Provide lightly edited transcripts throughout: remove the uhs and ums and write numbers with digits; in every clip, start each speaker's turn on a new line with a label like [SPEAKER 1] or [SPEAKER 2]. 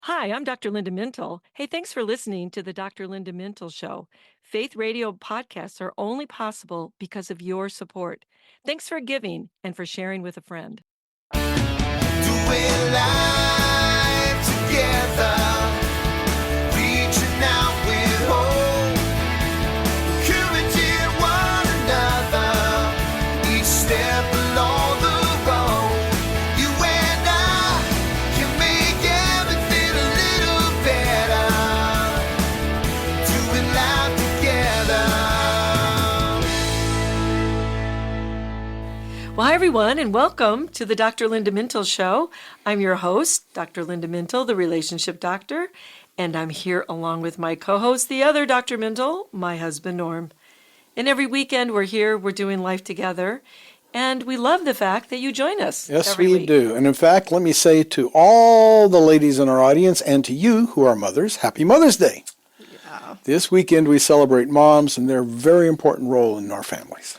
[SPEAKER 1] Hi, I'm Dr. Linda Mintle. Hey, thanks for listening to the Dr. Linda Mintle Show. Faith radio podcasts are only possible because of your support. Thanks for giving and for sharing with a friend.
[SPEAKER 2] Doing life together, reaching out with hope, encouraging one another, each step along the road. You and I can make everything a little better, doing life together.
[SPEAKER 1] Well, hi, everyone, and welcome to the Dr. Linda Mintle Show. I'm your host, Dr. Linda Mintle, the relationship doctor, and I'm here along with my co-host, the other Dr. Mintle, my husband, Norm. And every weekend we're here, we're doing life together, and we love the fact that you join us.
[SPEAKER 3] Yes,
[SPEAKER 1] every
[SPEAKER 3] we
[SPEAKER 1] week.
[SPEAKER 3] do. And in fact, let me say to all the ladies in our audience and to you who are mothers, Happy Mother's Day.
[SPEAKER 1] Yeah.
[SPEAKER 3] This weekend we celebrate moms and their very important role in our families.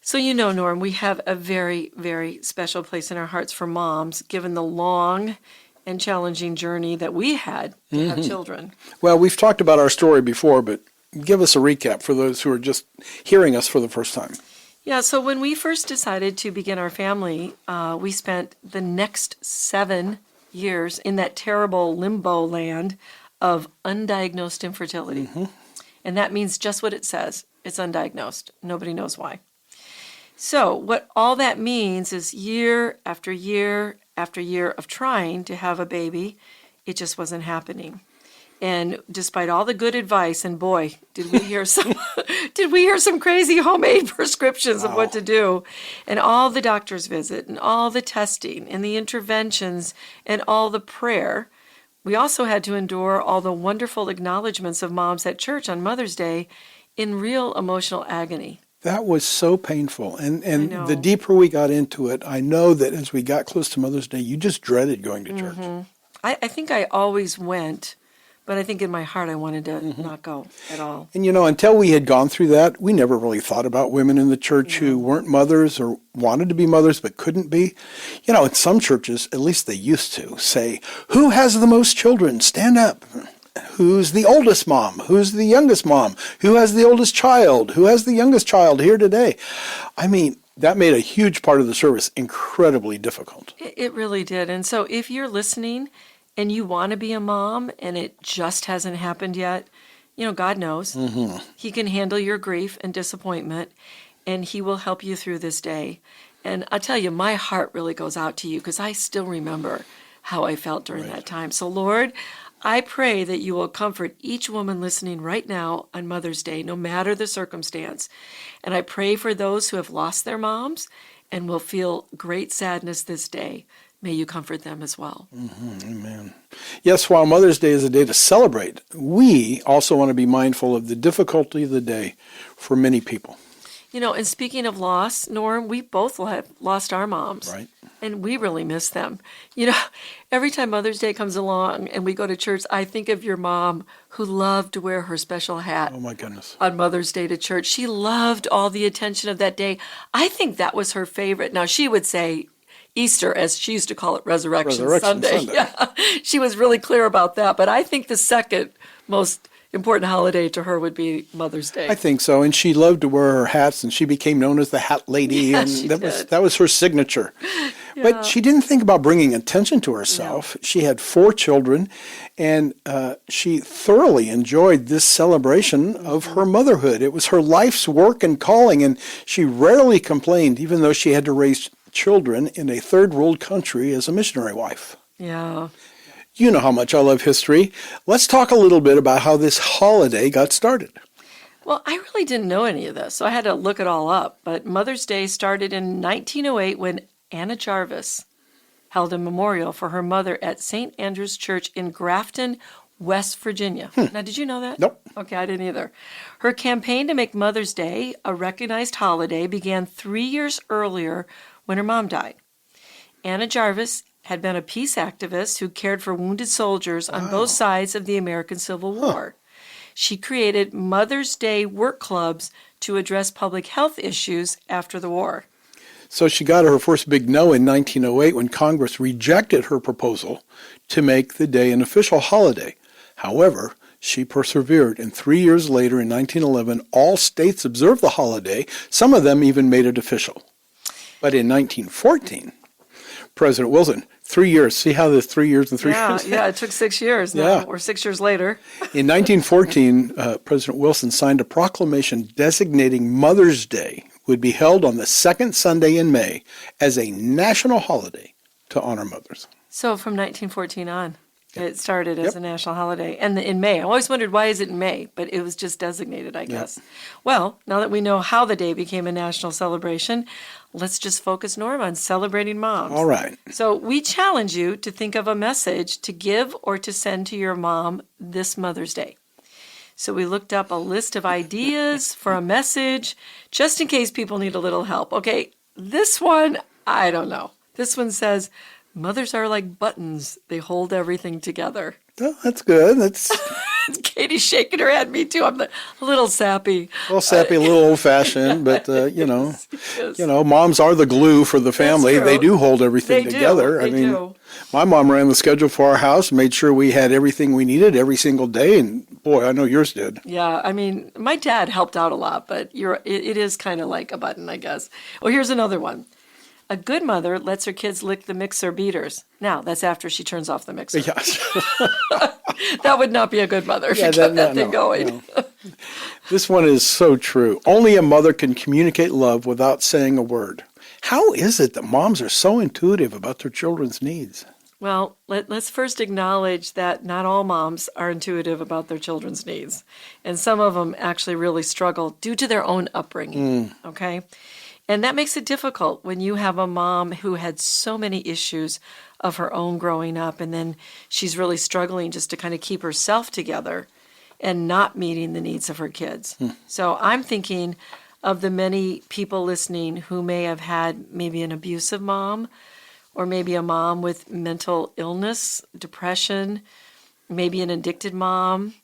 [SPEAKER 1] So you know, Norm, we have a very, very special place in our hearts for moms, given the long and challenging journey that we had to have children.
[SPEAKER 3] Well, we've talked about our story before, but give us a recap for those who are just hearing us for the first time.
[SPEAKER 1] Yeah, so when we first decided to begin our family, we spent the next 7 years in that terrible limbo land of undiagnosed infertility. And that means just what it says. It's undiagnosed. Nobody knows why. So what all that means is year after year after year of trying to have a baby, it just wasn't happening. And despite all the good advice, and boy, did we hear some crazy homemade prescriptions of what to do, and all the doctor's visit, and all the testing, and the interventions, and all the prayer, we also had to endure all the wonderful acknowledgments of moms at church on Mother's Day in real emotional agony.
[SPEAKER 3] That was so painful. And
[SPEAKER 1] know.
[SPEAKER 3] the deeper we got into it, I know that as we got close to Mother's Day, you just dreaded going to church.
[SPEAKER 1] I think I always went, but I think in my heart I wanted to not go at all.
[SPEAKER 3] And, you know, until we had gone through that, we never really thought about women in the church who weren't mothers or wanted to be mothers but couldn't be. You know, in some churches, at least they used to, say, who has the most children? Stand up. Who's the oldest mom? Who's the youngest mom? Who has the oldest child? Who has the youngest child here today? I mean, that made a huge part of the service incredibly difficult.
[SPEAKER 1] It really did. And so if you're listening and you want to be a mom and it just hasn't happened yet, you know, God knows. He can handle your grief and disappointment, and He will help you through this day. And I tell you, my heart really goes out to you because I still remember how I felt during that time. So, Lord, I pray that you will comfort each woman listening right now on Mother's Day, no matter the circumstance. And I pray for those who have lost their moms and will feel great sadness this day. May you comfort them as well.
[SPEAKER 3] Amen. Yes, while Mother's Day is a day to celebrate, we also want to be mindful of the difficulty of the day for many people.
[SPEAKER 1] You know, and speaking of loss, Norm, we both have lost our moms.
[SPEAKER 3] Right.
[SPEAKER 1] And we really miss them. You know, every time Mother's Day comes along and we go to church, I think of your mom who loved to wear her special hat.
[SPEAKER 3] Oh, my goodness.
[SPEAKER 1] On Mother's Day to church. She loved all the attention of that day. I think that was her favorite. Now, she would say Easter, as she used to call it, Resurrection Sunday. Yeah, she was really clear about that. But I think the second most important holiday to her would be Mother's Day.
[SPEAKER 3] I think so. And she loved to wear her hats, and she became known as the Hat Lady.
[SPEAKER 1] Yeah,
[SPEAKER 3] and
[SPEAKER 1] she
[SPEAKER 3] that
[SPEAKER 1] did.
[SPEAKER 3] was her signature.
[SPEAKER 1] Yeah.
[SPEAKER 3] But she didn't think about bringing attention to herself. No. She had 4 children, and she thoroughly enjoyed this celebration of her motherhood. It was her life's work and calling, and she rarely complained, even though she had to raise children in a third world country as a missionary wife.
[SPEAKER 1] Yeah.
[SPEAKER 3] You know how much I love history. Let's talk a little bit about how this holiday got started.
[SPEAKER 1] Well, I really didn't know any of this, so I had to look it all up. But Mother's Day started in 1908 when Anna Jarvis held a memorial for her mother at St. Andrew's Church in Grafton, West Virginia. Now, did you know that?
[SPEAKER 3] Nope.
[SPEAKER 1] Okay, I didn't either. Her campaign to make Mother's Day a recognized holiday began 3 years earlier when her mom died. Anna Jarvis had been a peace activist who cared for wounded soldiers on both sides of the American Civil War. She created Mother's Day work clubs to address public health issues after the war.
[SPEAKER 3] So she got her first big no in 1908 when Congress rejected her proposal to make the day an official holiday. However, she persevered, and 3 years later, in 1911, all states observed the holiday. Some of them even made it official. But in 1914, President Wilson, 3 years, see how the 3 years and 3 years?
[SPEAKER 1] Yeah, it took 6 years now,
[SPEAKER 3] Yeah.
[SPEAKER 1] or 6 years later.
[SPEAKER 3] In 1914, President Wilson signed a proclamation designating Mother's Day would be held on the second Sunday in May as a national holiday to honor mothers.
[SPEAKER 1] So from 1914 on, it started as a national holiday. And in May. I always wondered, why is it in May? But it was just designated, I guess. Well, now that we know how the day became a national celebration, let's just focus, Norm, on celebrating moms.
[SPEAKER 3] All right.
[SPEAKER 1] So we challenge you to think of a message to give or to send to your mom this Mother's Day. So we looked up a list of ideas for a message, just in case people need a little help. Okay, this one, I don't know. This one says, mothers are like buttons. They hold everything together.
[SPEAKER 3] Well, that's good. That's
[SPEAKER 1] Katie's shaking her head. Me too. I'm a little sappy.
[SPEAKER 3] a little sappy, a little old-fashioned, but,
[SPEAKER 1] Yes.
[SPEAKER 3] moms are the glue for the family.
[SPEAKER 1] true.
[SPEAKER 3] They do hold everything
[SPEAKER 1] They do.
[SPEAKER 3] together.
[SPEAKER 1] They do.
[SPEAKER 3] My mom ran the schedule for our house, made sure we had everything we needed every single day, and boy, I know yours did.
[SPEAKER 1] Yeah, I mean, my dad helped out a lot, but it is kind of like a button, I guess. Well, here's another one. A good mother lets her kids lick the mixer beaters. Now, that's after she turns off the mixer.
[SPEAKER 3] Yes.
[SPEAKER 1] That would not be a good mother if
[SPEAKER 3] Yeah,
[SPEAKER 1] you kept
[SPEAKER 3] that-
[SPEAKER 1] that thing
[SPEAKER 3] no,
[SPEAKER 1] going.
[SPEAKER 3] no. This one is so true. Only a mother can communicate love without saying a word. How is it that moms are so intuitive about their children's needs?
[SPEAKER 1] Well, let's first acknowledge that not all moms are intuitive about their children's needs. And some of them actually really struggle due to their own upbringing, okay? And that makes it difficult when you have a mom who had so many issues of her own growing up, and then she's really struggling just to kind of keep herself together and not meeting the needs of her kids. So I'm thinking of the many people listening who may have had maybe an abusive mom, or maybe a mom with mental illness, depression, maybe an addicted mom.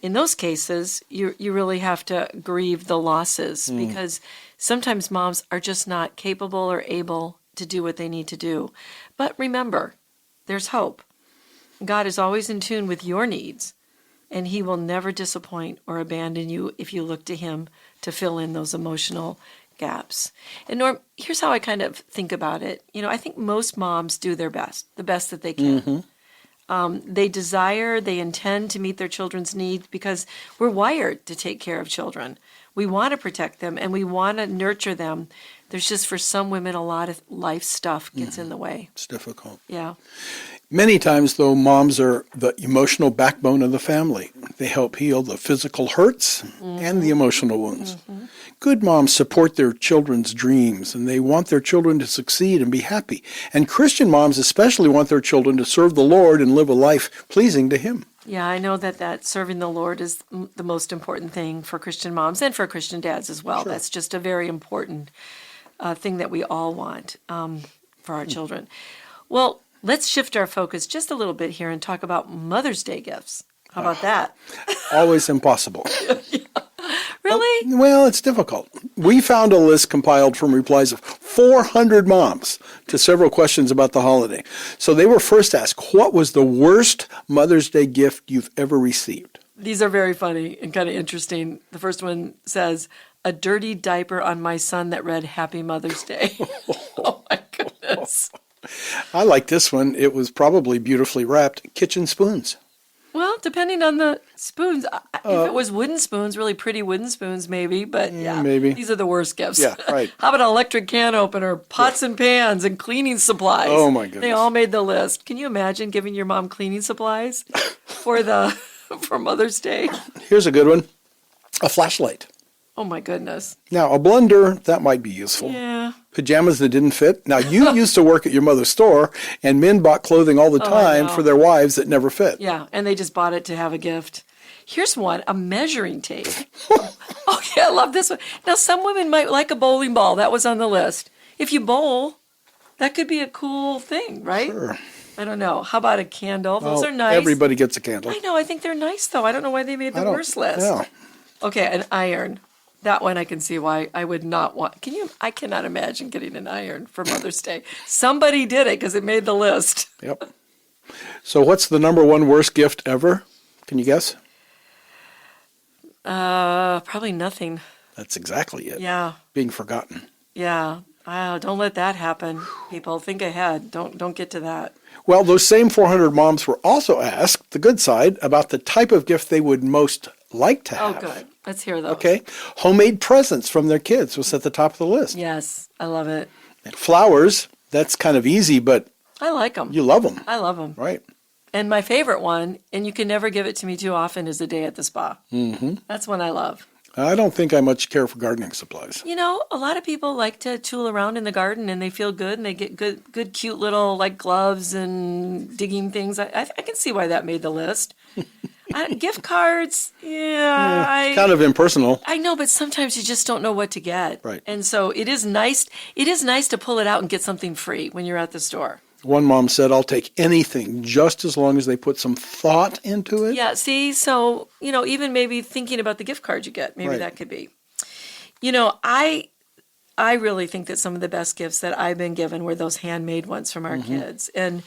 [SPEAKER 1] In those cases, you really have to grieve the losses because sometimes moms are just not capable or able to do what they need to do. But remember, there's hope. God is always in tune with your needs, and he will never disappoint or abandon you if you look to him to fill in those emotional gaps. And Norm, here's how I kind of think about it. I think most moms do their best, the best that they can. They intend to meet their children's needs because we're wired to take care of children. We want to protect them and we want to nurture them. There's just, for some women, a lot of life stuff gets in the way.
[SPEAKER 3] It's difficult.
[SPEAKER 1] Yeah.
[SPEAKER 3] Many times, though, moms are the emotional backbone of the family. They help heal the physical hurts and the emotional wounds. Good moms support their children's dreams, and they want their children to succeed and be happy. And Christian moms especially want their children to serve the Lord and live a life pleasing to him.
[SPEAKER 1] Yeah, I know that serving the Lord is the most important thing for Christian moms and for Christian dads as well.
[SPEAKER 3] Sure.
[SPEAKER 1] That's just a very important thing that we all want for our children. Well, let's shift our focus just a little bit here and talk about Mother's Day gifts. How about that?
[SPEAKER 3] Always impossible.
[SPEAKER 1] Really?
[SPEAKER 3] Well, it's difficult. We found a list compiled from replies of 400 moms to several questions about the holiday. So they were first asked, what was the worst Mother's Day gift you've ever received?
[SPEAKER 1] These are very funny and kind of interesting. The first one says, a dirty diaper on my son that read Happy Mother's Day. Oh my goodness.
[SPEAKER 3] I like this one. It was probably beautifully wrapped. Kitchen spoons.
[SPEAKER 1] Well, depending on the spoons. If it was wooden spoons, really pretty wooden spoons, maybe. But yeah,
[SPEAKER 3] maybe.
[SPEAKER 1] These are the worst gifts.
[SPEAKER 3] Yeah, right.
[SPEAKER 1] How about an electric can opener, pots and pans, and cleaning supplies?
[SPEAKER 3] Oh, my goodness.
[SPEAKER 1] They all made the list. Can you imagine giving your mom cleaning supplies for Mother's Day?
[SPEAKER 3] Here's a good one. A flashlight.
[SPEAKER 1] Oh my goodness.
[SPEAKER 3] Now, a blender, that might be useful.
[SPEAKER 1] Yeah.
[SPEAKER 3] Pajamas that didn't fit. Now, you used to work at your mother's store, and men bought clothing all the time
[SPEAKER 1] know.
[SPEAKER 3] for their wives that never fit.
[SPEAKER 1] Yeah, and they just bought it to have a gift. Here's one, a measuring tape. Oh, yeah, I love this one. Now, some women might like a bowling ball. That was on the list. If you bowl, that could be a cool thing, right?
[SPEAKER 3] Sure.
[SPEAKER 1] I don't know. How about a candle? Those
[SPEAKER 3] Well,
[SPEAKER 1] are nice.
[SPEAKER 3] Everybody gets a candle.
[SPEAKER 1] I know. I think they're nice, though. I don't know why they made the worst list.
[SPEAKER 3] Yeah.
[SPEAKER 1] Okay, an iron. That one I can see why I would not want. I cannot imagine getting an iron for Mother's Day. Somebody did it because it made the list.
[SPEAKER 3] Yep. So what's the number one worst gift ever? Can you guess?
[SPEAKER 1] Probably nothing.
[SPEAKER 3] That's exactly it.
[SPEAKER 1] Yeah.
[SPEAKER 3] Being forgotten.
[SPEAKER 1] Yeah. Don't let that happen. People, think ahead. Don't get to that.
[SPEAKER 3] Well, those same 400 moms were also asked, the good side, about the type of gift they would most like to
[SPEAKER 1] Oh,
[SPEAKER 3] have.
[SPEAKER 1] good. Let's hear those.
[SPEAKER 3] Okay. Homemade presents from their kids was at the top of the list.
[SPEAKER 1] Yes, I love it.
[SPEAKER 3] Flowers, that's kind of easy, but
[SPEAKER 1] I like them.
[SPEAKER 3] you love them.
[SPEAKER 1] I love them.
[SPEAKER 3] Right.
[SPEAKER 1] And my favorite one, and you can never give it to me too often, is a day at the spa. Mm-hmm. That's one I love.
[SPEAKER 3] I don't think I much care for gardening supplies.
[SPEAKER 1] You know, a lot of people like to tool around in the garden and they feel good and they get good cute little like gloves and digging things. I can see why that made the list. Gift cards,
[SPEAKER 3] Kind of impersonal.
[SPEAKER 1] I know, but sometimes you just don't know what to get.
[SPEAKER 3] Right.
[SPEAKER 1] And so it is nice to pull it out and get something free when you're at the store.
[SPEAKER 3] One mom said, I'll take anything just as long as they put some thought into it.
[SPEAKER 1] Yeah, see, so, even maybe thinking about the gift card you get, maybe
[SPEAKER 3] Right.
[SPEAKER 1] that could be. I really think that some of the best gifts that I've been given were those handmade ones from our kids. And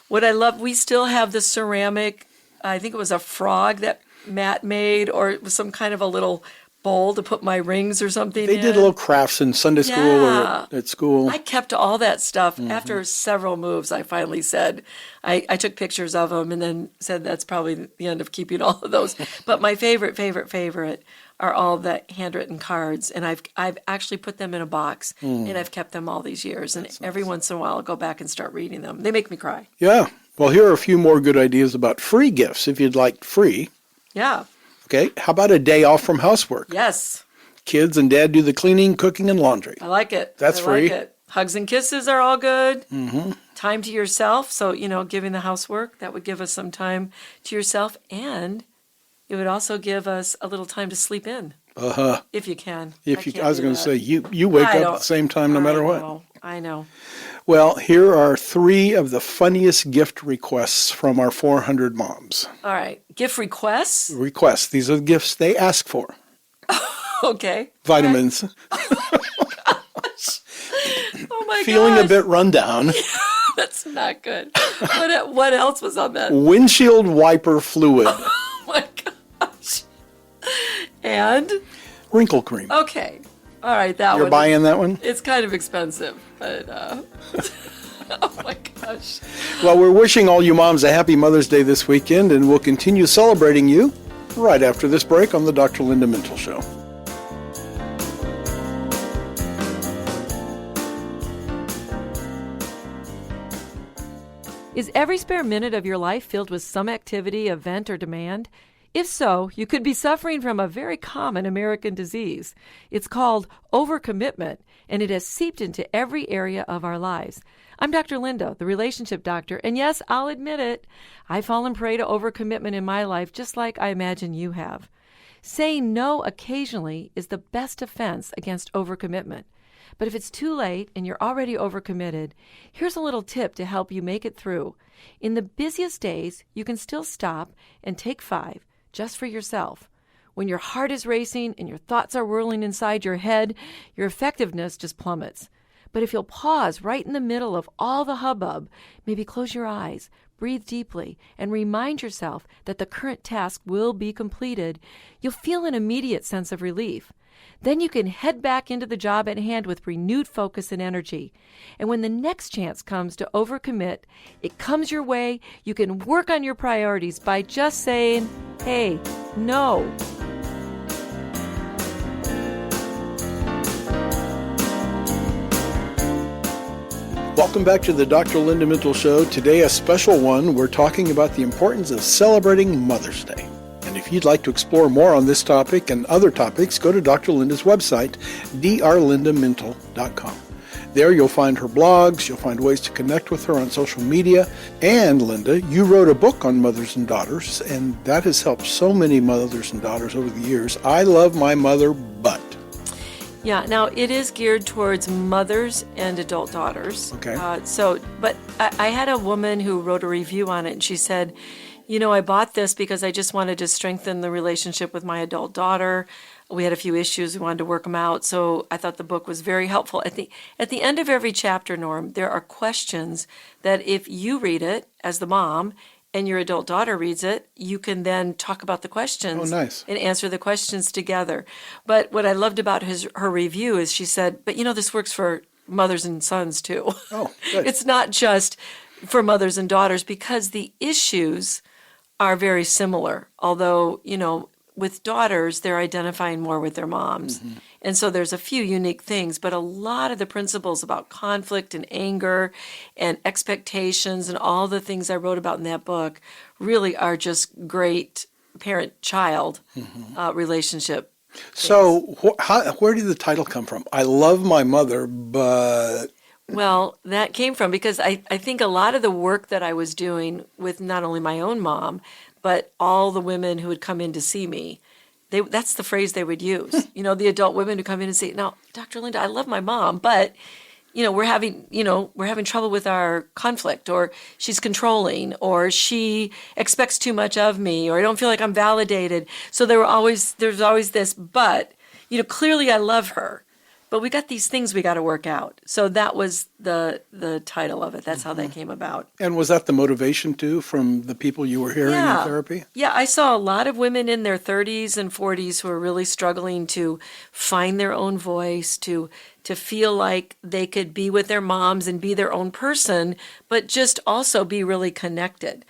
[SPEAKER 1] what I love, we still have the ceramic, I think it was a frog that Matt made, or it was some kind of a little bowl to put my rings or something
[SPEAKER 3] They
[SPEAKER 1] in.
[SPEAKER 3] did little crafts in Sunday school
[SPEAKER 1] Yeah.
[SPEAKER 3] or at school.
[SPEAKER 1] I kept all that stuff. After several moves, I finally said, I took pictures of them and then said that's probably the end of keeping all of those. But my favorite are all the handwritten cards. And I've actually put them in a box and I've kept them all these years. And every once in a while I'll go back and start reading them. They make me cry.
[SPEAKER 3] Yeah. Well, here are a few more good ideas about free gifts if you'd like free.
[SPEAKER 1] Yeah.
[SPEAKER 3] Okay. How about a day off from housework?
[SPEAKER 1] Yes.
[SPEAKER 3] Kids and dad do the cleaning, cooking, and laundry.
[SPEAKER 1] I like it.
[SPEAKER 3] That's
[SPEAKER 1] I
[SPEAKER 3] free.
[SPEAKER 1] Like it. Hugs and kisses are all good. Mm-hmm. Time to yourself. So, giving the housework, that would give us some time to yourself. And it would also give us a little time to sleep in.
[SPEAKER 3] Uh-huh.
[SPEAKER 1] If you can.
[SPEAKER 3] I was going to say, you wake up at the same time no matter what.
[SPEAKER 1] I know.
[SPEAKER 3] Well, here are 3 of the funniest gift requests from our 400 moms.
[SPEAKER 1] All right. Gift requests?
[SPEAKER 3] Requests. These are the gifts they ask for.
[SPEAKER 1] Okay.
[SPEAKER 3] Vitamins.
[SPEAKER 1] Oh my
[SPEAKER 3] Feeling
[SPEAKER 1] gosh.
[SPEAKER 3] a bit run down.
[SPEAKER 1] That's not good. What else was on that?
[SPEAKER 3] Windshield wiper fluid.
[SPEAKER 1] Oh my gosh. And?
[SPEAKER 3] Wrinkle cream.
[SPEAKER 1] Okay. All right, that one.
[SPEAKER 3] You're buying that one?
[SPEAKER 1] It's kind of expensive, but oh my gosh.
[SPEAKER 3] Well, we're wishing all you moms a happy Mother's Day this weekend, and we'll continue celebrating you right after this break on the Dr. Linda Mintle Show.
[SPEAKER 1] Is every spare minute of your life filled with some activity, event, or demand? If so, you could be suffering from a very common American disease. It's called overcommitment, and it has seeped into every area of our lives. I'm Dr. Linda, the relationship doctor, and yes, I'll admit it, I've fallen prey to overcommitment in my life just like I imagine you have. Saying no occasionally is the best defense against overcommitment. But if it's too late and you're already overcommitted, here's a little tip to help you make it through. In the busiest days, you can still stop and take 5 just for yourself. When your heart is racing and your thoughts are whirling inside your head, your effectiveness just plummets. But if you'll pause right in the middle of all the hubbub, maybe close your eyes, breathe deeply, and remind yourself that the current task will be completed, you'll feel an immediate sense of relief. Then you can head back into the job at hand with renewed focus and energy. And when the next chance comes to overcommit, it comes your way, you can work on your priorities by just saying, hey, no.
[SPEAKER 3] Welcome back to the Dr. Linda Mintle Show. Today, a special one. We're talking about the importance of celebrating Mother's Day. And if you'd like to explore more on this topic and other topics, go to Dr. Linda's website, drlindamintle.com. There you'll find her blogs, you'll find ways to connect with her on social media. And Linda, you wrote a book on mothers and daughters, and that has helped so many mothers and daughters over the years. I love my mother, but...
[SPEAKER 1] Yeah, now it is geared towards mothers and adult daughters.
[SPEAKER 3] Okay.
[SPEAKER 1] But I had a woman who wrote a review on it, and she said, I bought this because I just wanted to strengthen the relationship with my adult daughter. We had a few issues. We wanted to work them out. So I thought the book was very helpful. At the end of every chapter, Norm, there are questions that if you read it as the mom and your adult daughter reads it, you can then talk about the questions
[SPEAKER 3] nice.
[SPEAKER 1] and answer the questions together. But what I loved about her review is she said, but this works for mothers and sons too.
[SPEAKER 3] Oh, good.
[SPEAKER 1] It's not just for mothers and daughters because the issues are very similar. Although, with daughters, they're identifying more with their moms.
[SPEAKER 3] Mm-hmm.
[SPEAKER 1] And so there's a few unique things, but a lot of the principles about conflict and anger and expectations and all the things I wrote about in that book really are just great parent-child relationship.
[SPEAKER 3] So where did the title come from? I love my mother, but...
[SPEAKER 1] Well, that came from because I think a lot of the work that I was doing with not only my own mom, but all the women who would come in to see me, that's the phrase they would use. The adult women who come in and say, "Now, Dr. Linda, I love my mom, but we're having trouble with our conflict, or she's controlling, or she expects too much of me, or I don't feel like I'm validated." So there's always this, but clearly I love her. But we got these things we got to work out. So that was the title of it. That's how that came about.
[SPEAKER 3] And was that the motivation, too, from the people you were hearing in therapy?
[SPEAKER 1] Yeah, I saw a lot of women in their 30s and 40s who are really struggling to find their own voice, to feel like they could be with their moms and be their own person, but just also be really connected.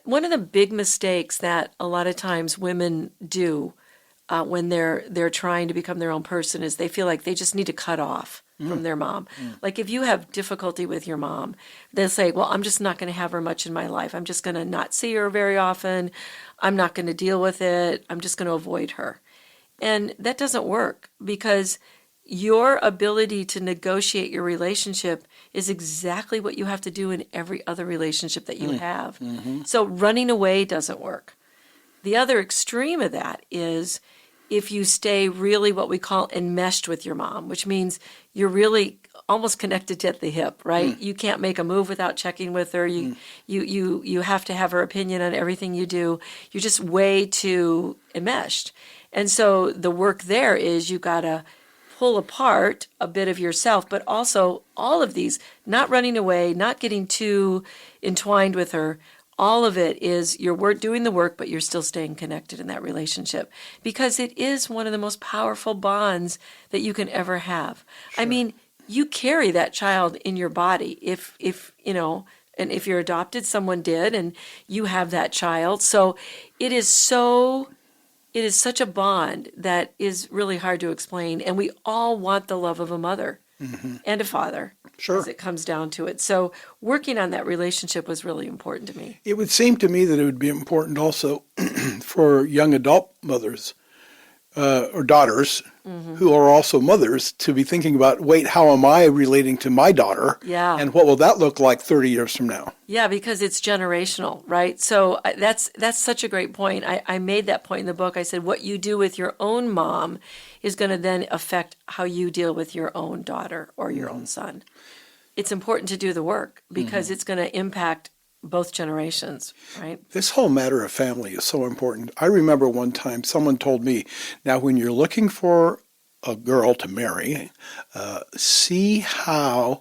[SPEAKER 1] One of the big mistakes that a lot of times women do when they're trying to become their own person is they feel like they just need to cut off from their mom. Like if you have difficulty with your mom, they'll say, well, I'm just not going to have her much in my life. I'm just going to not see her very often. I'm not going to deal with it. I'm just going to avoid her. And that doesn't work because your ability to negotiate your relationship is exactly what you have to do in every other relationship that you have. So running away doesn't work. The other extreme of that is if you stay really what we call enmeshed with your mom, which means you're really almost connected at the hip, right? You can't make a move without checking with her. You have to have her opinion on everything you do. You're just way too enmeshed. And so the work there is you got to pull apart a bit of yourself, but also all of these, not running away, not getting too entwined with her. All of it is you're doing the work, but you're still staying connected in that relationship because it is one of the most powerful bonds that you can ever have. Sure. I mean, you carry that child in your body if and if you're adopted, someone did, and you have that child. So it is such a bond that is really hard to explain. And we all want the love of a mother and a father.
[SPEAKER 3] Sure.
[SPEAKER 1] As it comes down to it. So working on that relationship was really important to me.
[SPEAKER 3] It would seem to me that it would be important also for young adult mothers or daughters who are also mothers to be thinking about, wait, how am I relating to my daughter?
[SPEAKER 1] Yeah.
[SPEAKER 3] And what will that look like 30 years from now?
[SPEAKER 1] Yeah, because it's generational, right? So that's such a great point. I made that point in the book. I said, what you do with your own mom is going to then affect how you deal with your own daughter or your own son. It's important to do the work because it's going to impact both generations, right?
[SPEAKER 3] This whole matter of family is so important. I remember one time someone told me, now when you're looking for a girl to marry, see how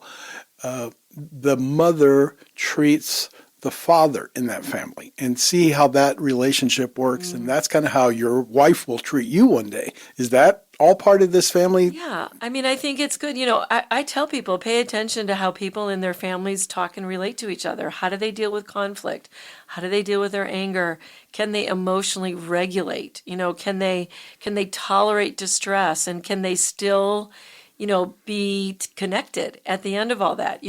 [SPEAKER 3] the mother treats the father in that family and see how that relationship works. And that's kind of how your wife will treat you one day. Is that all part of this family?
[SPEAKER 1] Yeah. I mean, I think it's good. I tell people, pay attention to how people in their families talk and relate to each other. How do they deal with conflict? How do they deal with their anger? Can they emotionally regulate? Can they tolerate distress? And can they still, be connected at the end of all that?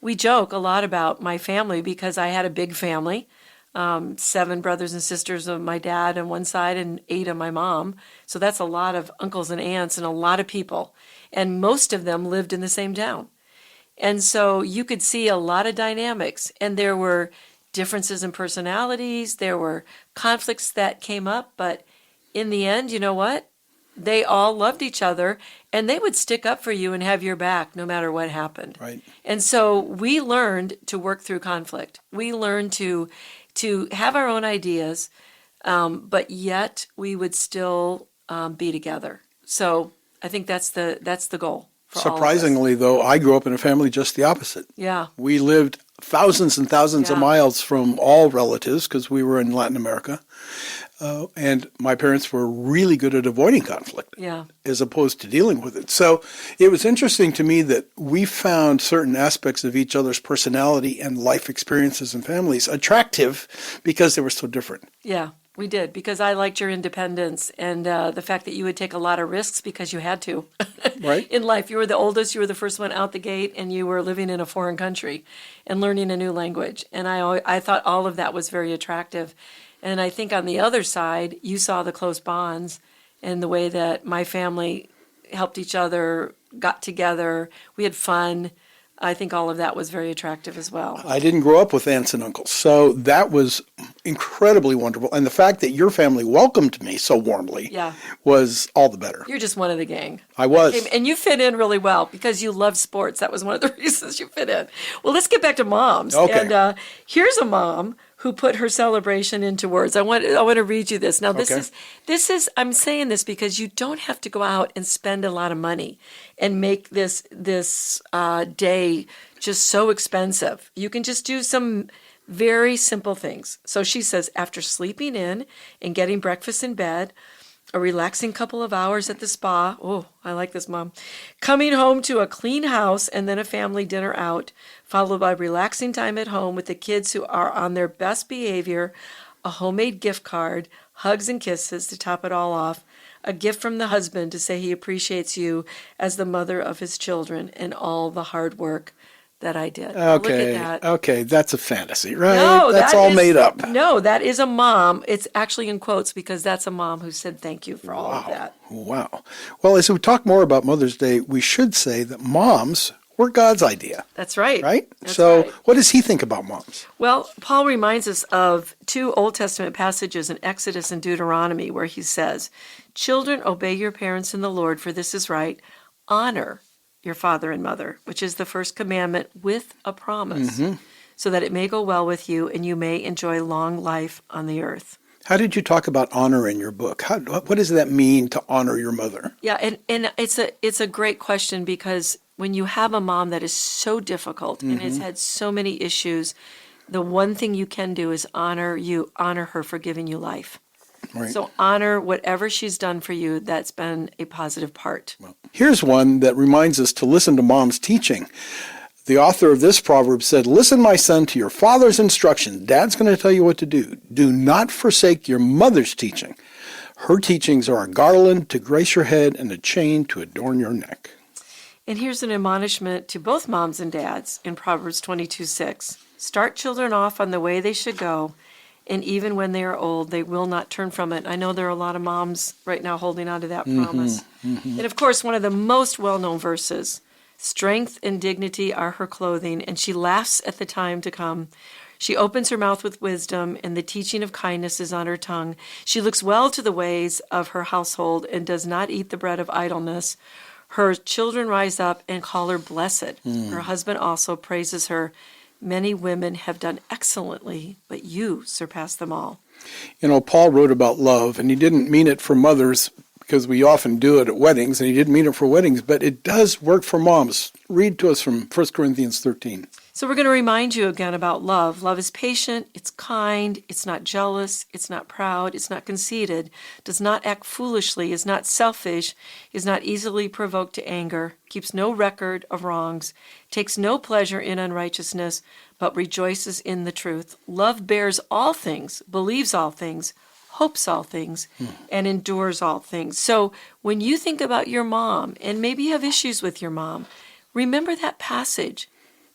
[SPEAKER 1] We joke a lot about my family because I had a big family. 7 brothers and sisters of my dad on one side and 8 of my mom. So that's a lot of uncles and aunts and a lot of people. And most of them lived in the same town. And so you could see a lot of dynamics. And there were differences in personalities. There were conflicts that came up. But in the end, you know what? They all loved each other and they would stick up for you and have your back no matter what happened.
[SPEAKER 3] Right.
[SPEAKER 1] And so we learned to work through conflict. We learned to to have our own ideas, but yet we would still be together. So I think that's the goal for all of us.
[SPEAKER 3] Surprisingly, though, I grew up in a family just the opposite.
[SPEAKER 1] Yeah.
[SPEAKER 3] We lived thousands and thousands of
[SPEAKER 1] Yeah.
[SPEAKER 3] miles from all relatives because we were in Latin America. And my parents were really good at avoiding conflict
[SPEAKER 1] Yeah.
[SPEAKER 3] as opposed to dealing with it. So it was interesting to me that we found certain aspects of each other's personality and life experiences and families attractive because they were so different.
[SPEAKER 1] Yeah, we did, because I liked your independence and the fact that you would take a lot of risks because you had to.
[SPEAKER 3] Right.
[SPEAKER 1] In life, you were the oldest, you were the first one out the gate, and you were living in a foreign country and learning a new language. And I thought all of that was very attractive. And I think on the other side, you saw the close bonds and the way that my family helped each other, got together, we had fun. I think all of that was very attractive as well.
[SPEAKER 3] I didn't grow up with aunts and uncles, so that was incredibly wonderful. And the fact that your family welcomed me so warmly
[SPEAKER 1] Yeah.
[SPEAKER 3] was all the better.
[SPEAKER 1] You're just one of the gang.
[SPEAKER 3] I was.
[SPEAKER 1] And you fit in really well because you love sports. That was one of the reasons you fit in. Well, let's get back to moms.
[SPEAKER 3] Okay.
[SPEAKER 1] And here's a mom who put her celebration into words. I want to read you this. Now, this is I'm saying this because you don't have to go out and spend a lot of money and make this day just so expensive. You can just do some very simple things. So she says, after sleeping in and getting breakfast in bed, a relaxing couple of hours at the spa. Oh, I like this, Mom. Coming home to a clean house and then a family dinner out, followed by relaxing time at home with the kids who are on their best behavior, a homemade gift card, hugs and kisses to top it all off, a gift from the husband to say he appreciates you as the mother of his children and all the hard work that I did. Now, look
[SPEAKER 3] Okay.
[SPEAKER 1] at that.
[SPEAKER 3] Okay, that's a fantasy, right?
[SPEAKER 1] No,
[SPEAKER 3] that's
[SPEAKER 1] that
[SPEAKER 3] all
[SPEAKER 1] is-
[SPEAKER 3] made up.
[SPEAKER 1] No, that is a mom. It's actually in quotes because that's a mom who said thank you for all of that.
[SPEAKER 3] Wow. Well, as we talk more about Mother's Day, we should say that moms were God's idea,
[SPEAKER 1] That's right.
[SPEAKER 3] right?
[SPEAKER 1] That's
[SPEAKER 3] So
[SPEAKER 1] right.
[SPEAKER 3] what does he think about moms?
[SPEAKER 1] Well, Paul reminds us of two Old Testament passages in Exodus and Deuteronomy where he says, "Children, obey your parents in the Lord, for this is right. Honor your father and mother," which is the first commandment with a promise, so that it may go well with you and you may enjoy long life on the earth.
[SPEAKER 3] How did you talk about honor in your book? What does that mean to honor your mother?
[SPEAKER 1] Yeah, and it's a great question because when you have a mom that is so difficult and has had so many issues, the one thing you can do is honor her for giving you life.
[SPEAKER 3] Right.
[SPEAKER 1] So honor whatever she's done for you that's been a positive part.
[SPEAKER 3] Here's one that reminds us to listen to mom's teaching. The author of this proverb said, "Listen, my son, to your father's instruction. Dad's going to tell you what to do. Do not forsake your mother's teaching. Her teachings are a garland to grace your head and a chain to adorn your neck."
[SPEAKER 1] And here's an admonishment to both moms and dads in Proverbs 22:6. Start children off on the way they should go, and even when they are old, they will not turn from it. I know there are a lot of moms right now holding on to that promise. And of course, one of the most well-known verses, strength and dignity are her clothing, and she laughs at the time to come. She opens her mouth with wisdom, and the teaching of kindness is on her tongue. She looks well to the ways of her household and does not eat the bread of idleness. Her children rise up and call her blessed. Her husband also praises her. Many women have done excellently, but you surpass them all.
[SPEAKER 3] You know, Paul wrote about love, and he didn't mean it for mothers because we often do it at weddings, and he didn't mean it for weddings, but it does work for moms. Read to us from 1 Corinthians 13.
[SPEAKER 1] So we're going to remind you again about love. Love is patient, it's kind, it's not jealous, it's not proud, it's not conceited, does not act foolishly, is not selfish, is not easily provoked to anger, keeps no record of wrongs, takes no pleasure in unrighteousness, but rejoices in the truth. Love bears all things, believes all things, hopes all things, and endures all things. So when you think about your mom, and maybe you have issues with your mom, remember that passage.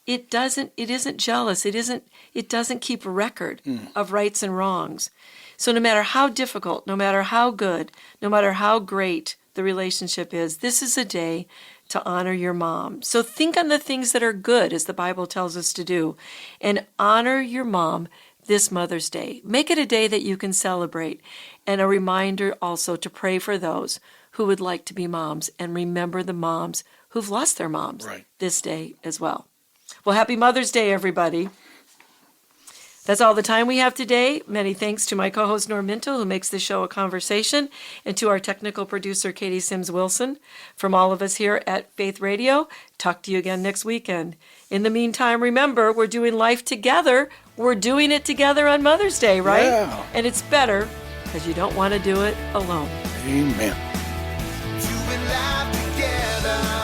[SPEAKER 1] It isn't jealous. It doesn't keep a record of rights and wrongs. So no matter how difficult, no matter how good, no matter how great the relationship is, this is a day to honor your mom. So think on the things that are good, as the Bible tells us to do, and honor your mom this Mother's Day. Make it a day that you can celebrate, and a reminder also to pray for those who would like to be moms, and remember the moms who've lost their moms this day as well. Well, happy Mother's Day, everybody. That's all the time we have today. Many thanks to my co-host Norm Mintle, who makes the show a conversation, and to our technical producer Katie Sims Wilson. From all of us here at Faith Radio, talk to you again next weekend. In the meantime, remember, we're doing life together. We're doing it together on Mother's Day, right?
[SPEAKER 3] Yeah.
[SPEAKER 1] And it's better because you don't want to do it alone.
[SPEAKER 3] Amen.
[SPEAKER 2] Doing life together.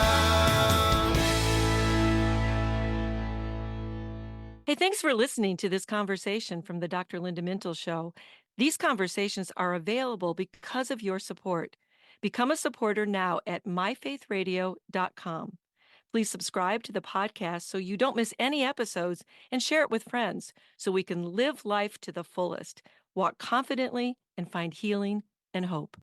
[SPEAKER 1] Hey, thanks for listening to this conversation from the Dr. Linda Mintle Show. These conversations are available because of your support. Become a supporter now at myfaithradio.com. Please subscribe to the podcast so you don't miss any episodes, and share it with friends so we can live life to the fullest, walk confidently, and find healing and hope.